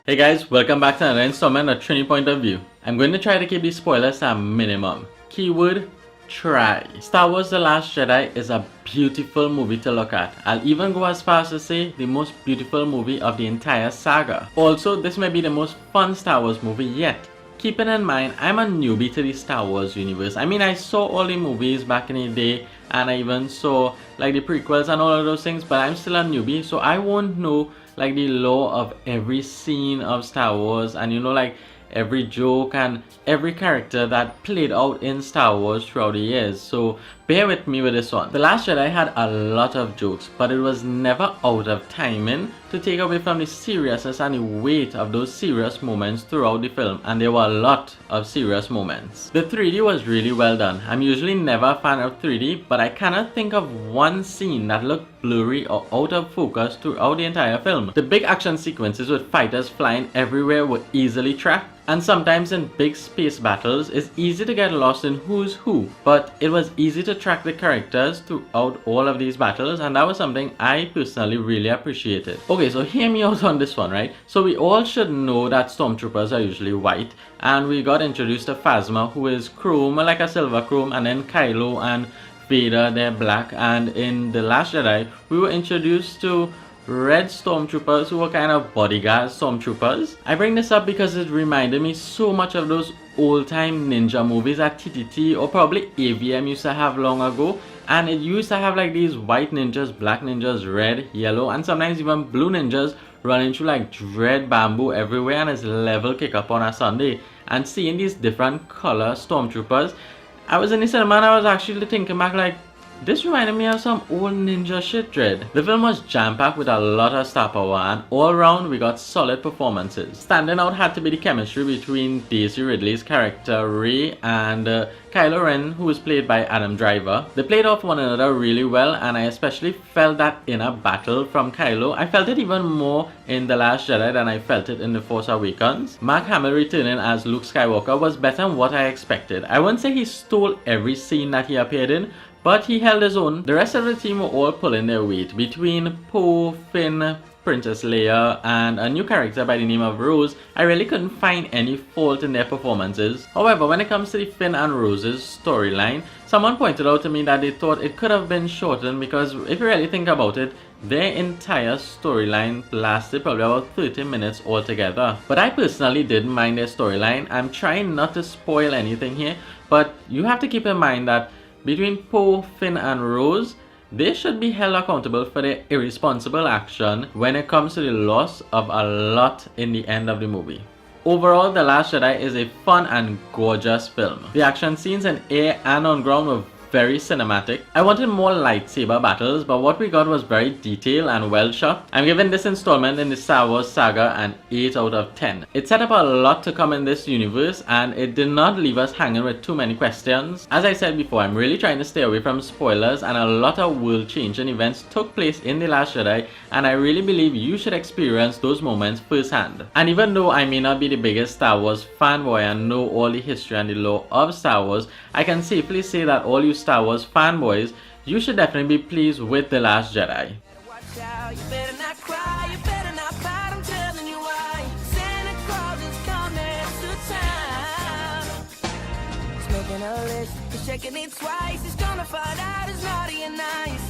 Hey guys, welcome back to another installment of Trini Point of View. I'm going to try to keep these spoilers to a minimum. Keyword, try. Star Wars The Last Jedi is a beautiful movie to look at. I'll even go as far as to say the most beautiful movie of the entire saga. Also, this may be the most fun Star Wars movie yet. Keeping in mind, I'm a newbie to the Star Wars universe. I mean, I saw all the movies back in the day, and I even saw like the prequels and all of those things, but I'm still a newbie, so I won't know like the lore of every scene of Star Wars, and you know, like every joke and every character that played out in Star Wars throughout the years. So bear with me with this one. The Last Jedi had a lot of jokes, but it was never out of timing to take away from the seriousness and the weight of those serious moments throughout the film, and there were a lot of serious moments. The 3D was really well done. I'm usually never a fan of 3D, but I cannot think of one scene that looked blurry or out of focus throughout the entire film. The big action sequences with fighters flying everywhere were easily tracked, and sometimes in big space battles it's easy to get lost in who's who, but it was easy to track the characters throughout all of these battles, and that was something I personally really appreciated. Okay, so hear me out on this one, right? So we all should know that stormtroopers are usually white, and we got introduced to Phasma, who is chrome, like a silver chrome, and then Kylo and Vader, they're black, and in The Last Jedi we were introduced to red stormtroopers who were kind of bodyguard stormtroopers. I bring this up because it reminded me so much of those old-time ninja movies that TTT or probably AVM used to have long ago, and it used to have like these white ninjas, black ninjas, red, yellow, and sometimes even blue ninjas running through like red bamboo everywhere, and it's level kick up on a Sunday. And seeing these different color stormtroopers, I was in the cinema and I was actually thinking back like, this reminded me of some old ninja shit, dread. The film was jam-packed with a lot of star power, and all around we got solid performances. Standing out had to be the chemistry between Daisy Ridley's character Rey and Kylo Ren, who was played by Adam Driver. They played off one another really well, and I especially felt that inner battle from Kylo. I felt it even more in The Last Jedi than I felt it in The Force Awakens. Mark Hamill returning as Luke Skywalker was better than what I expected. I wouldn't say he stole every scene that he appeared in, but he held his own. The rest of the team were all pulling their weight. Between Poe, Finn, Princess Leia, and a new character by the name of Rose, I really couldn't find any fault in their performances. However, when it comes to the Finn and Rose's storyline, someone pointed out to me that they thought it could have been shortened, because if you really think about it, their entire storyline lasted probably about 30 minutes altogether. But I personally didn't mind their storyline. I'm trying not to spoil anything here, but you have to keep in mind that between Poe, Finn, and Rose, they should be held accountable for their irresponsible action when it comes to the loss of a lot in the end of the movie. Overall, The Last Jedi is a fun and gorgeous film. The action scenes in air and on ground were very cinematic. I wanted more lightsaber battles, but what we got was very detailed and well shot. I'm giving this installment in the Star Wars saga an 8 out of 10. It set up a lot to come in this universe, and it did not leave us hanging with too many questions. As I said before, I'm really trying to stay away from spoilers, and a lot of world-changing events took place in The Last Jedi, and I really believe you should experience those moments firsthand. And even though I may not be the biggest Star Wars fanboy and know all the history and the lore of Star Wars, I can safely say that all you Star Wars fanboys, you should definitely be pleased with The Last Jedi. Checking it twice, he's gonna find out it's naughty and nice.